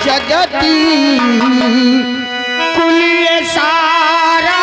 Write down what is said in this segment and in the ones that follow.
जगती कुल सारा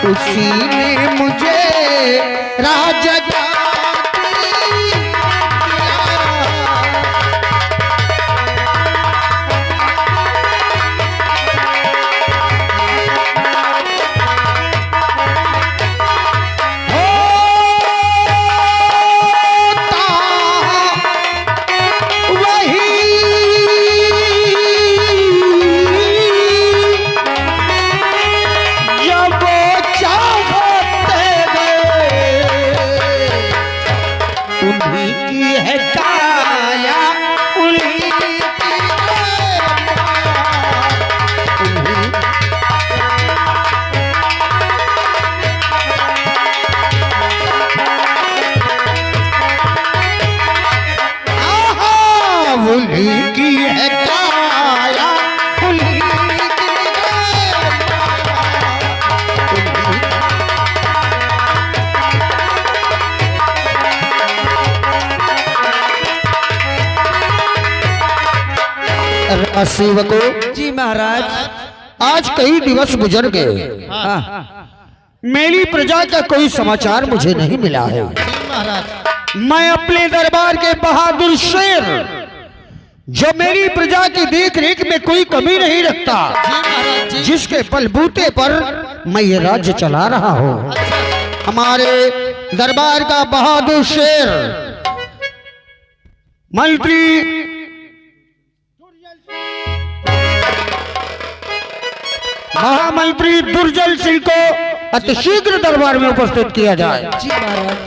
उसी ने मुझे राजगादी की है काया सेवको जी महाराज, आज कई दिवस गुजर गए। मेरी प्रजा का कोई समाचार मुझे नहीं मिला है। मैं अपने दरबार के बहादुर शेर जो मेरी प्रजा की देख रेख में कोई कमी नहीं रखता, जिसके बलबूते पर मैं ये राज्य चला रहा हूँ, हमारे दरबार का बहादुर शेर मंत्री महामंत्री दुर्जल सिंह को अतिशीघ्र दरबार में उपस्थित किया जाए। जी महाराज।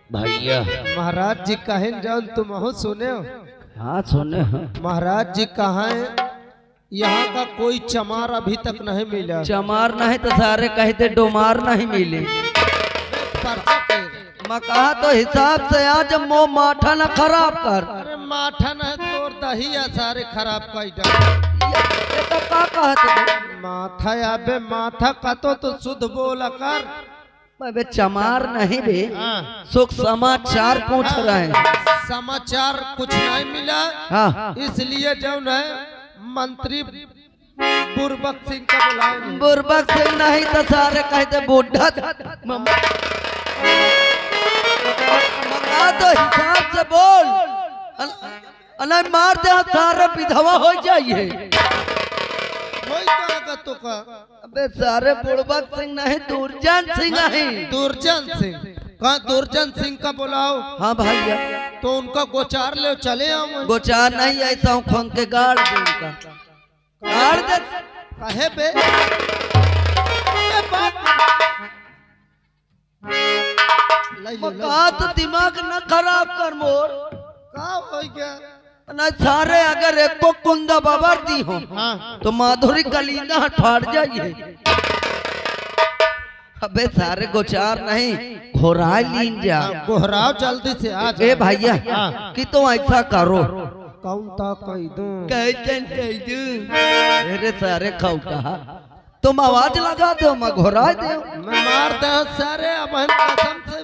भैया महाराज जी कहे जान तुम हो सुने हो? हाँ सुने हो। महाराज जी कहा है यहाँ का कोई चमार अभी तक नहीं मिला। चमार नहीं तो सारे कहते डोमार नहीं मिले। मैं कहा तो हिसाब से आज मो माठा न खराब कर। अरे माठा न तोर दही सारे खराब कर ये तो का कहते माथा अबे माथा का तो शुद्ध बोला कर। बे चमार नहीं बे, सुख समाचार पूछ रहे हैं। समाचार कुछ नहीं मिला। हाँ। इसलिए जो है मंत्री बुरबक सिंह का बुलाए। बुरबक सिंह नहीं तो सारे कहते बूढ़ा। तो हिसाब से बोल, नहीं मार दे सारे विधवा हो जाइए। तो का अबे सारे बुड़बक सिंह नहीं, दुर्जन सिंह नहीं। दुर्जन सिंह कहा? दुर्जन सिंह का बुलाओ। हाँ भैया। तो उनका गोचार ले चले आओ। गोचार नहीं, ऐसा हूँ खोन के गाड़ दे उनका। गाड़ दे कहे बे कहा तो दिमाग न खराब कर मोर। का हो गया न सारे अगर एक को कुंदा बाबर दी हो तो माधुरी कलीना फाड़ जाइए। अबे सारे गोचार नहीं, घोरा लीन जा। घोराओ जल्दी से आज। ए भैया कि तो ऐसा करो। कौन ता कह दूं? कह दूं मेरे सारे खाऊ कहा तुम आवाज लगा दो, मैं घोरा दे। मैं मार दे सारे। अब हम कसम से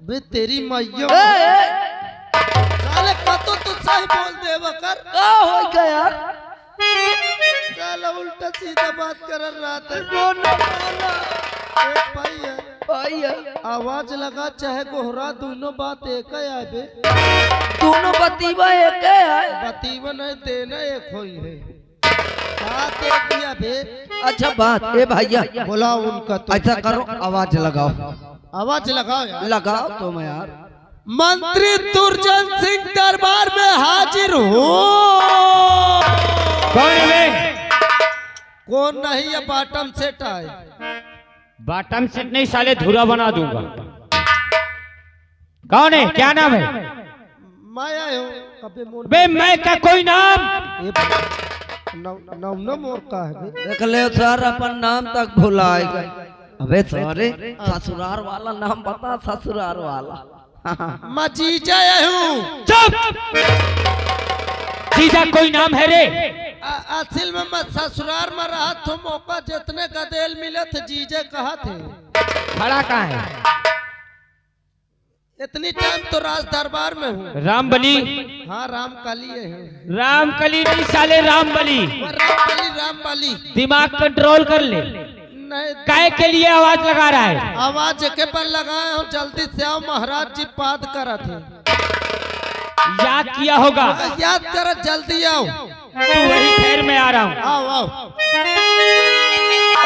बे तेरी मैया साले कतो तो सही बोल दे बकर। का हो गया यार? साला उल्टा सीधा बात कर रहा था। रोना रोना एक भाई है। भैया आवाज लगा चाहे कोहरा दोनों बात एक है आबे। दोनों बतीबा एक है। बतीवन है देना एक होई है। बात एक ही आबे। अच्छा बात ए भैया बोला उनका तो ऐसा करो आवाज लगाओ। आवाज लगाओ यार। लगाओ तुम यार। मंत्री दुर्जन सिंह दरबार में हाजिर हो। कौन है वे? कौन नहीं है बॉटम सेट है। बॉटम सेट नहीं साले धुरा बना दूंगा। कौन है? क्या नाम है? मैं आया हूँ कभी मोर बे मैं का कोई नाम? नौ मोर का है बे। देख ले सर अपन नाम तक भुलाएगा। अबे सारे ससुराल वाला नाम बता। ससुराल वाला मैं जीजा हूँ। चुप! जीजा कोई नाम है रे? असल में मैं ससुराल में रहा तो मौका जितने गदेल मिले थे जीजे कहा थे। खड़ा कहाँ है? इतनी टाइम तो राज दरबार में हूँ। रामबली? हाँ रामकली है। रामकली नहीं साले रामबली। रामबली दिमाग कंट्रोल कर ले। नहीं काय के लिए आवाज लगा रहा है? आवाज के पर लगाए हो जल्दी से आओ महाराज जी पाद करा थे। याद किया होगा। याद करो जल्दी आओ। तू वही खैर में आ रहा हूँ। आओ आओ।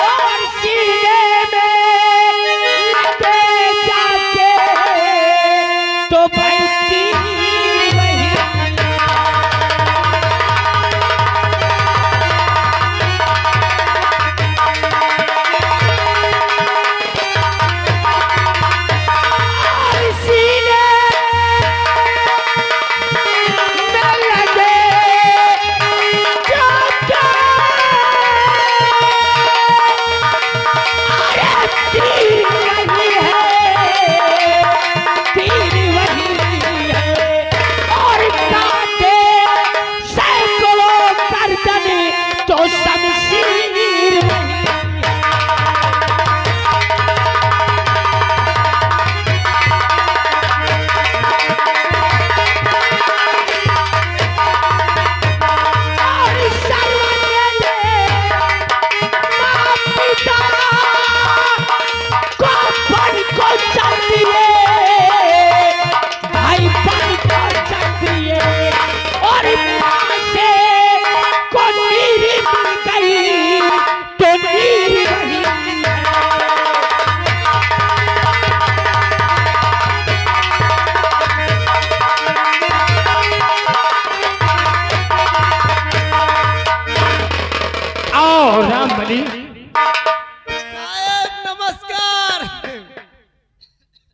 और सीने में लगे जाके तो भैंसी वही। और सीने में लगे जाके तीर वही है और काटे सैकड़ों गर्दन तो शमशीर वही। और सर्वज्ञ माँ पिता को चल दिए भाई बन को चल दिए और मां से को नीर मिल गई तो नीर वही आओ रामबली। साहब नमस्कार।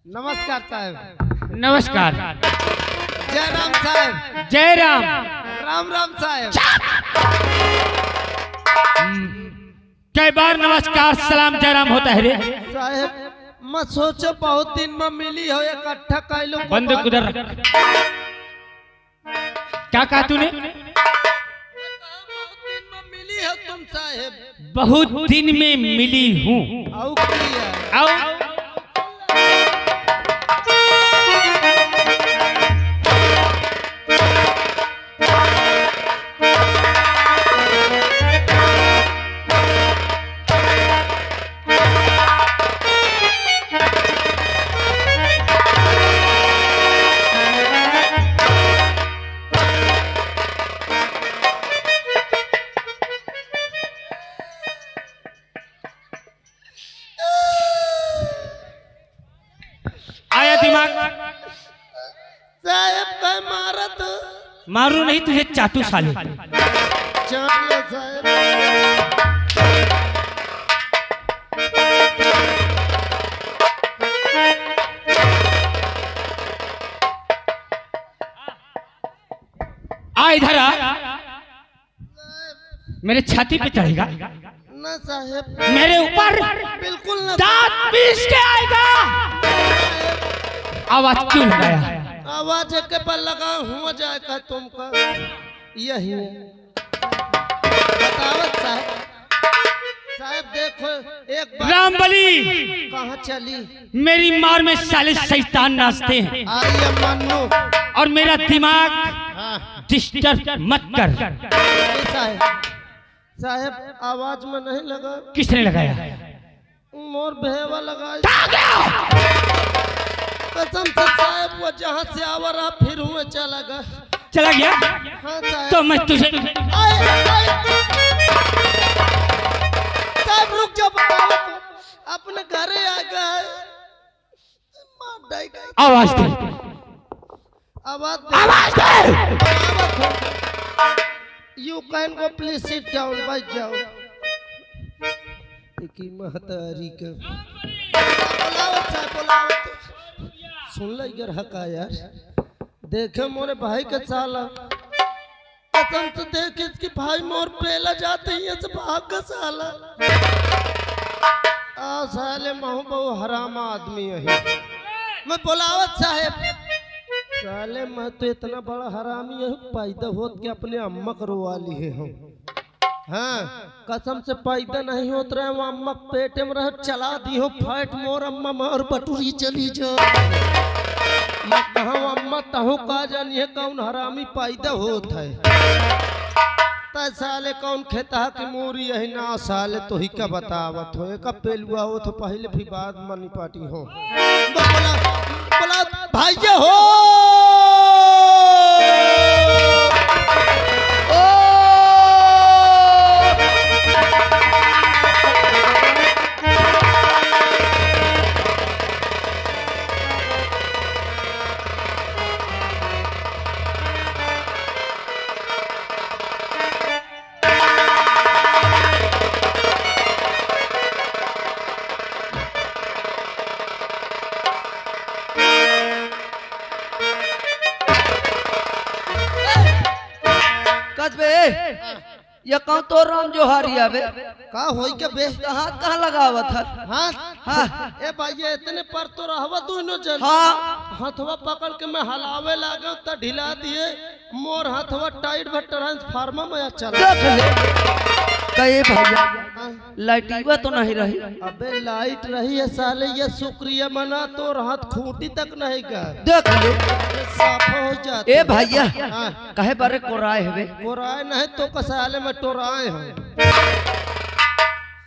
नमस्कार साहब। नमस्कार। जय राम साहब। जय राम। राम राम साहब। कई बार नमस्कार सलाम जय राम होता है रे? साहब मैं सोचे बहुत दिन में मिली हो इकट्ठा कैलो। बंद उधर रख। क्या कहा तूने? बहुत दिन में मिली हो तुम साहब। बहुत दिन में मिली हूँ। आओ किया। आओ। आया दिमाग? साहब का मारत मारू नहीं तुझे चाटू साले। जान लो साहब। आ इधर आ। मेरे छाती पे चढ़ेगा? ना साहब मेरे ऊपर बिल्कुल ना। दांत पीस के आएगा। आवाज क्यों लगाया? आवाज के पर लगा हुआ जाएगा तुमका यही बतावत साहब। साहब देखो एक बार रामबली कहाँ चली। मेरी मार में साले शैतान नाचते हैं आइए मन्नू। और मेरा दिमाग हाँ डिस्टर्ब मत कर। साहब साहब आवाज में नहीं लगा। किसने लगाया? मोर भेवा लगा कसम से साहब वो जहाँ से आवा रहा फिर हुए चला गया। चला गया हाँ साहब। तो मैं तुझे साहब रुक जाओ, बताओ तो। अपने घरे आ गए। आवाज दे, आवाज दे। You can go please sit down, बैठ जाओ। की महतारी का बुलाओ साहब, बुलाओ तो। सुन ले यार हका यार, देखे मोरे भाई के साला कसम से देख इसके भाई मोर पहला जाते ही ऐसे भाग का साला। आ साले महू बहु हराम आदमी है। मैं बुलावत साहेब। साले मैं तो इतना बड़ा हरामी है पैदा होत के अपने अम्मा करवा ली है हम। हाँ कसम से पैदा नहीं होत रहे वो अम्मा पेटे में रह चला दी हो फैट मोर अम्मा मोर बटुरी चली जा। मैं कहूँ अम्मा तहु का जानी है कौन हरामी पैदा होत है। ता साले कौन खेता कि मोरी यही ना साले तो ही का बतावत हो एक पेलुआ हो तो पहले भी बाद मनी पार्टी हो। बोला बोला भाई जे हो ये कौन तो राम जोहारी आवे का होई के बे हाथ कहाँ लगावत है। हाथ हाँ ए भाई इतने पर तो रहवा दोनों जन। हाँ हथवा पकड़ के मैं हलावे लागे तो ढिला दिए मोर हथवा टाइट व ट्रांसफार्मर में चला। देख ले कहे भैया लाइटिवा तो नहीं रही। अबे लाइट रही है साले ये शुक्रिया मना तो हाथ खूंटी तक नहीं गया। देख ले साफ हो जाता। ए भैया कहे बारे कोराए हवे कोराए नहीं तो कसाले में टोराए हो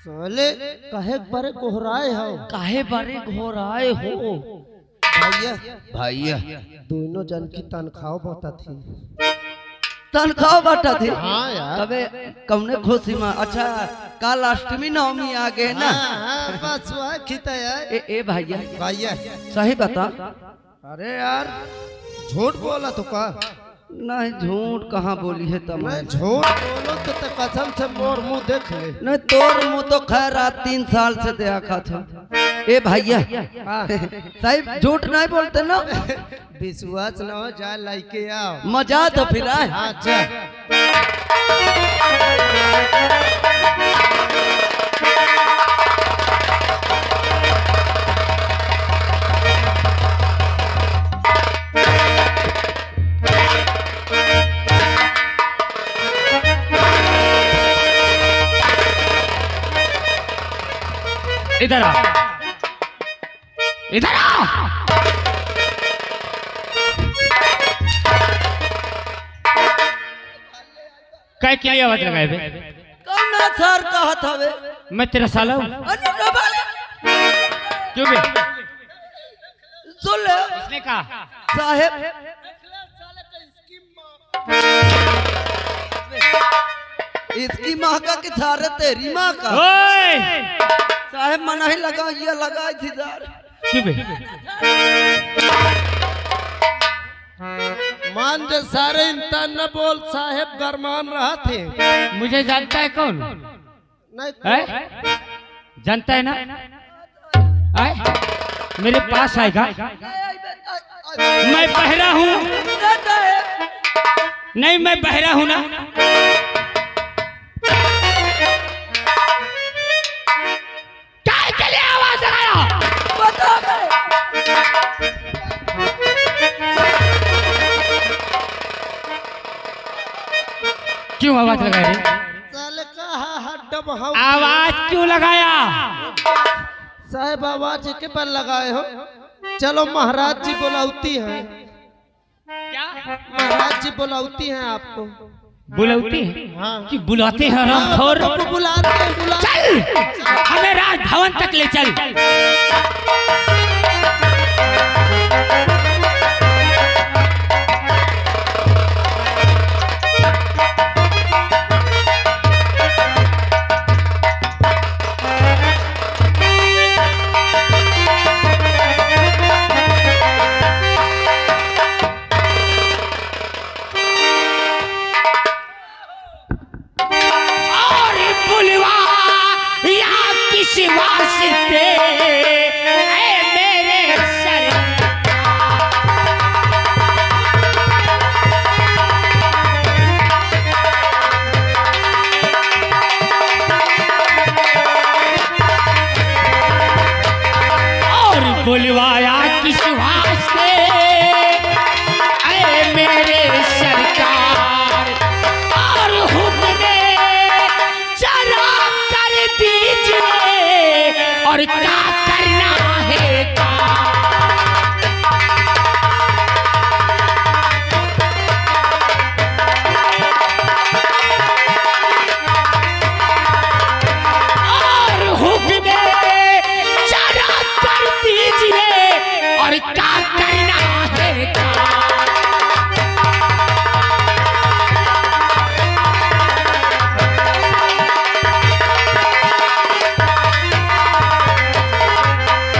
साले कहे बारे कोहराए हो काहे बारे घोराए हो। भैया भैया दोनों जन की तनख्वाह बता थी। तनख्वाह बांटा थी। हाँ यार तबे कौने खुशी में। अच्छा काल अष्टमी नवमी आ गए ना। हाँ, बस वह खिता यार। ए भैया भैया सही बता। अरे यार झूठ बोला तो का नहीं झूठ कहाँ बोली है तब। मैं झूठ बोलो तो कसम से मोर मुंह देख ले। नहीं तोर मुँह तो खैर रात 3 साल से देखा था। ए भैया सही झूठ नहीं बोलते ना। विश्वास न हो जा लाइके आओ मजा तो फिर आए। अच्छा इधर आ, इधर आ। क्या क्या आवाज लगाए बे? कौन ना सर कहा था वे। मैं तेरा साला हूँ। अरे रबाले क्यों बे? सुन ले किसने कहा? साहेब इसकी माँ का कि थारे तेरी माँ का। ओए! साहेब मना ही लगा ये लगाई थी सर। क्यों बे? मान जे सारे इंसान न बोल साहेब गरमान रहा थे। मुझे जानता है कौन? नहीं है? जानता है ना? आए? मेरे पास आएगा। मैं बहरा हूँ। नहीं मैं बहरा हूँ ना। क्या के लिए आवाज लगाया? बता बे। क्यों आवाज लगाए रे? साले कहा हड्डा बहाव। आवाज क्यों लगाया? साहेब आवाज के पर लगाए हो। चलो महाराज जी बुलाती हैं। क्या? महाराज जी बुलाती हैं आपको। बुलाते हैं हाँ कि बुलाते हैं हरामखोर। बुलाते चल हमें राजभवन तक ले चल। वास्ते ऐ मेरे सर और बुलवाया किस वास्ते ऐ मेरे सरकार और हुक्म चला कर दीजिए और क्या करना है और हुक्म चला कर दीजिए और क्या करना है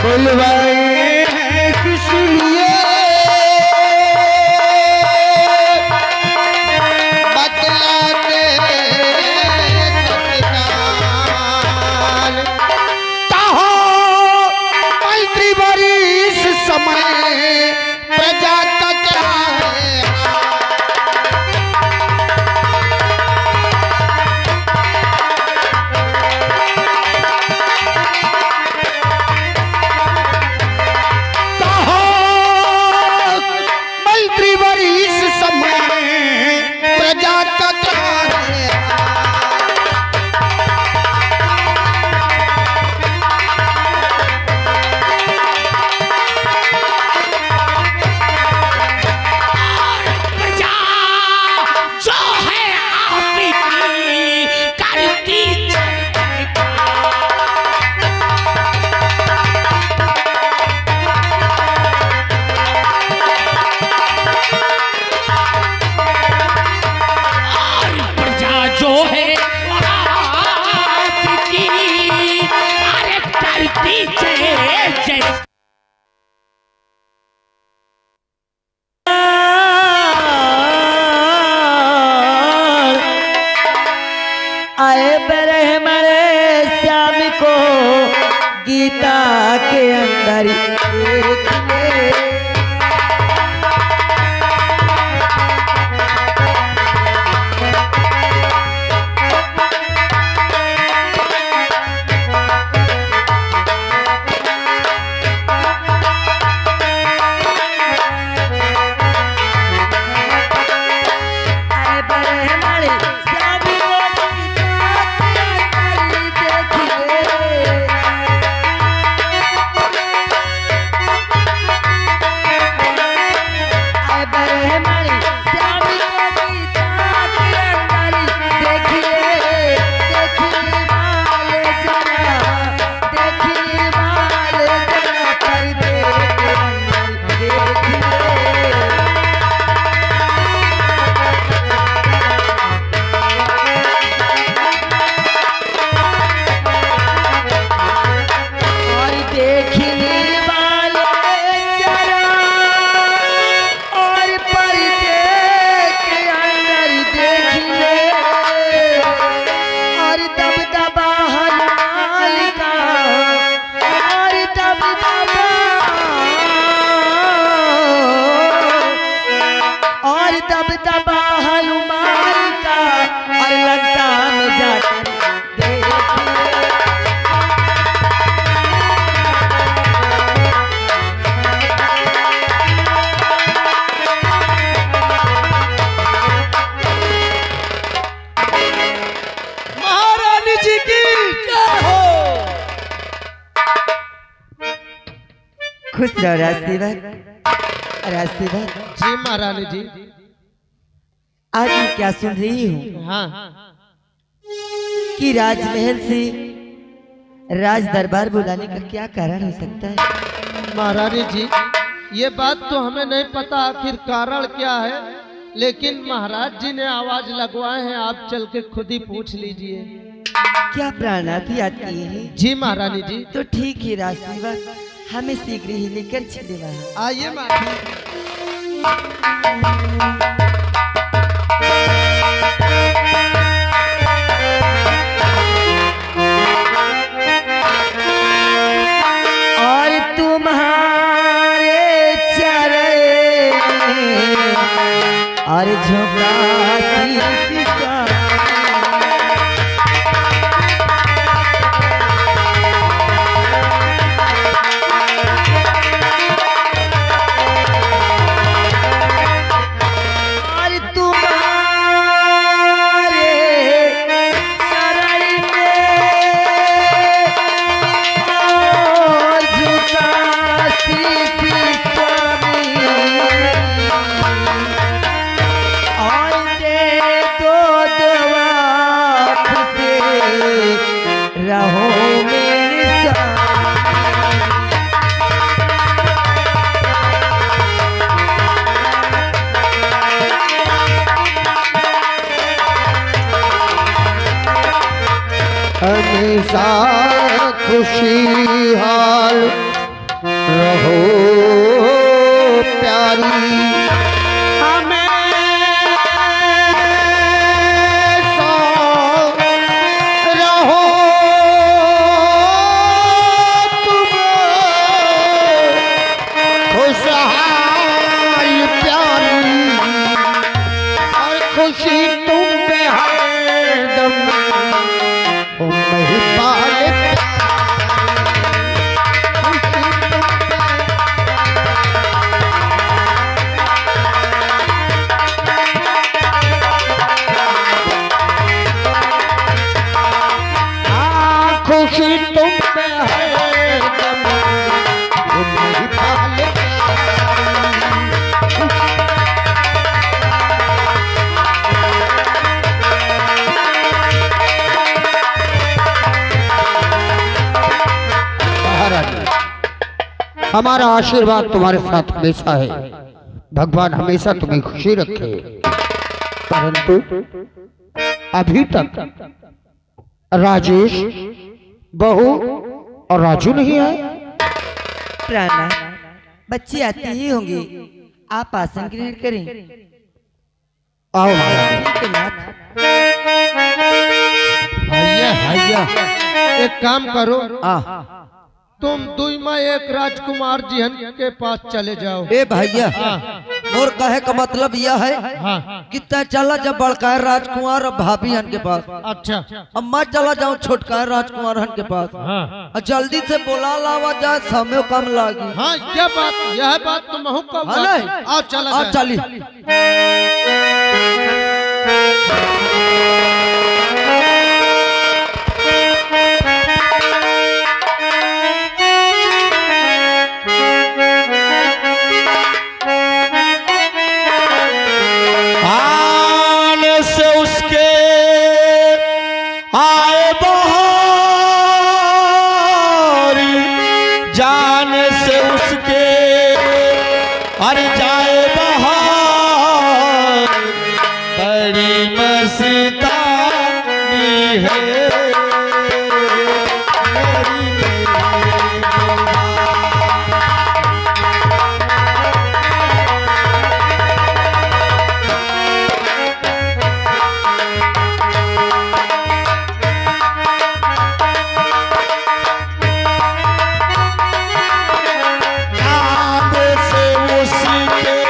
बुलवाए हैं किस लिए बतलाते तत्काल कहो मंत्री वरिष्ठ समय प्रजा का क्या है आए ब्रह्मण श्याम को गीता के अंदर देख ले खुश रहो राष्ट्रीय जी महारानी जी। आज मैं क्या सुन रही हूँ हाँ कि राजमहल से राज दरबार बुलाने का क्या कारण हो सकता है। महारानी जी, ये बात तो हमें नहीं पता आखिर कारण क्या है, लेकिन महाराज जी ने आवाज लगवाए हैं, आप चल के खुद ही पूछ लीजिए। क्या प्राणात याद किए हैं? जी महारानी जी। तो ठीक है राजसेवा, हमें शीघ्र ही लेकर चले वहाँ। आइए महारानी। और तुम्हारे चरण और झोंका रहो मेरे साथ। हमेशा खुशहाल रहो प्यारी, खुशी तुम पे हरदम हो महिपाल खुशी तुम पे हरदम हो महिपाल हमारा आशीर्वाद तुम्हारे साथ हमेशा है। भगवान हमेशा तुम्हें खुशी रखे। परंतु अभी तक राजेश, बहू और राजू नहीं आए। प्राणा, बच्चे आते ही होंगे, आप आसन ग्रहण करें। आओ महाराज। ठीक है नाथ। भैया भैया, एक काम करो, आ तुम दुई में एक राजकुमार जी के पास चले जाओ। ए भैया, और कहे का मतलब यह है हाँ कितना चला जब बड़का राजकुमार और भाभी हन के पास, अच्छा अब मैं चला जाऊँ छोटका राजकुमार हन के पास। हाँ और जल्दी से बोला लावा जाए, समय कम लागी। हाँ, क्या बात, यह बात तो महू कब हाँ नहीं? आओ चला आप जाए। चली। आने से उसके आए बहार, जाने से उसके अरे जाए बहार, बड़ी मस्तानी है चाँद से उसके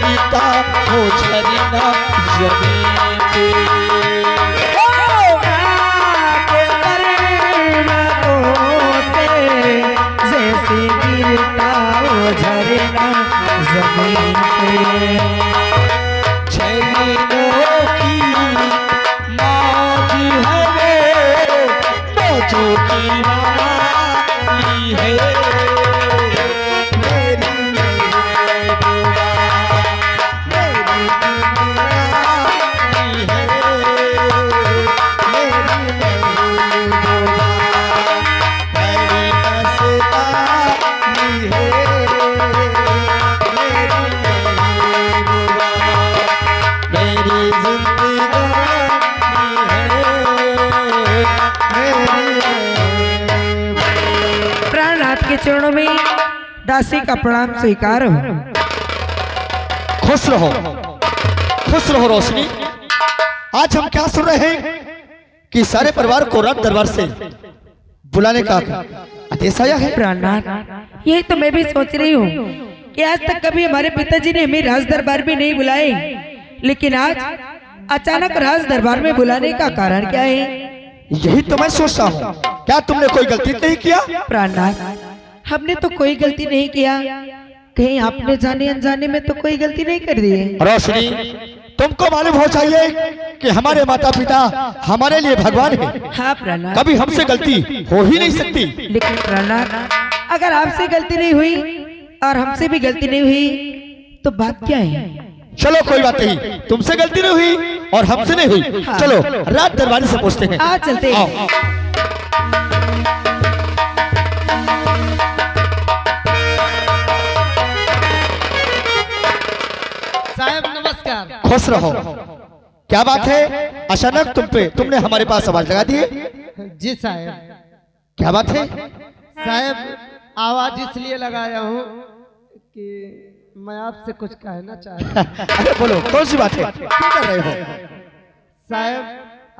गिरता हो झरना जमीन पे। जैसे गिरता हो झरना जमीन पे। छैलों की मौज है वे, मौजों की रानी है मेरी महबूबा, मेरी रानी है मेरी महबूबा, मेरी मस्तानी है मेरी महबूबा, मेरी जिंदगानी है मेरी महबूबा। प्राणनाथ के चरणों में दासी का प्रणाम स्वीकार हो। खुश रहो रोशनी। आज हम क्या सुन रहे हैं कि सारे परिवार को राज दरबार से बुलाने का आदेश आया है। प्राणनाथ, ये तो मैं भी सोच रही हूँ कि आज तक कभी हमारे पिताजी ने हमें राज दरबार में नहीं बुलाए, लेकिन आज अचानक राज दरबार में बुलाने का कारण क्या है? यही तो मैं सोचता हूँ, क्या तुमने कोई गलती नहीं किया? प्राणनाथ, हमने तो कोई गलती नहीं किया। कहीं आपने जाने अनजाने में तो कोई गलती नहीं कर दी है? रोशनी, तुमको मालूम हो चाहिए कि हमारे माता पिता हमारे लिए भगवान है। हाँ प्राणनाथ, कभी हमसे गलती हो ही नहीं सकती। लेकिन प्राणनाथ, अगर आपसे गलती नहीं हुई और हमसे भी गलती नहीं हुई तो बात क्या है? चलो कोई बात नहीं, तुमसे गलती नहीं हुई और हमसे नहीं हुई। हाँ। चलो राज दरबार से पूछते हैं। आज चलते हैं। आओ। साहब नमस्कार। खुश रहो। क्या बात है, अचानक तुमने हमारे पास आवाज लगा दी है? जी साहब। क्या बात है? साहब आवाज इसलिए लगाया हूँ कि मैं आपसे कुछ कहना चाहता हूँ। अरे बोलो, कौन सी बात है, क्या कर रहे हो? साहब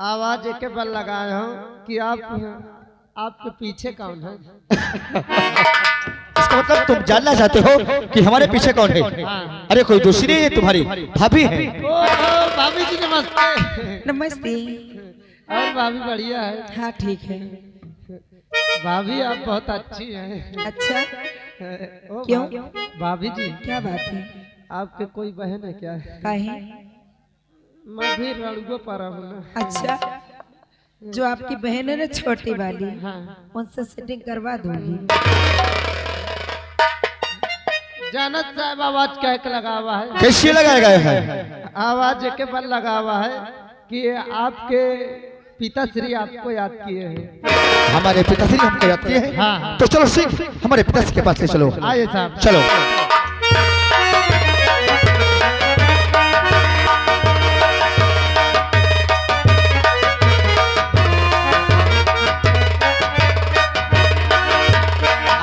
आवाज एक बार लगाया हूँ कि आपके पीछे कौन है? इसका मतलब तुम जानना चाहते हो कि हमारे पीछे कौन है? अरे कोई दूसरी है, तुम्हारी भाभी है। ओ भाभी जी नमस्ते। नमस्ते। और भाभी बढ़िया है? हाँ ठीक है। भाभी आप बहुत अच्छी हैं। अच्छा, ओ क्यों? भाभी जी क्या बात है? आपके कोई बहन है क्या? काहे? मैं भी रड़ुआ पड़ा हूँ ना। अच्छा, जो आपकी बहन है ना छोटी वाली, हाँ। उनसे सेटिंग करवा दूंगी। जानत साहब आवाज क्या के लगा हुआ है? कैसे लगाया गया है? आवाज एक बार लगा हुआ है कि आपके पिताश्री आपको याद किए हैं। हमारे पिताश्री हमको याद किए हैं। हाँ, हाँ। तो चलो सिंह, हमारे पिताश्री के पास ले चलो। आइए साहब। चलो।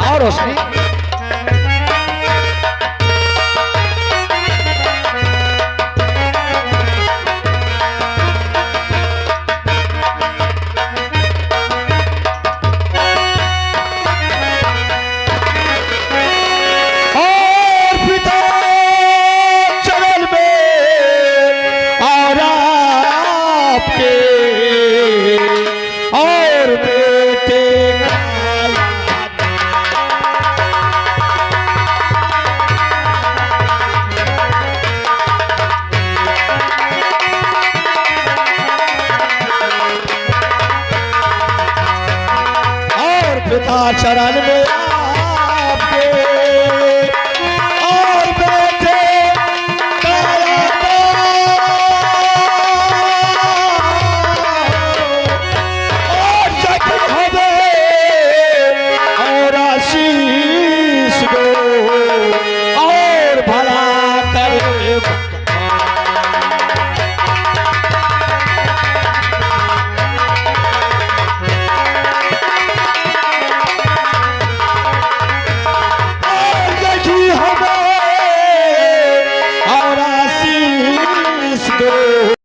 आओ रोशनी। चरण में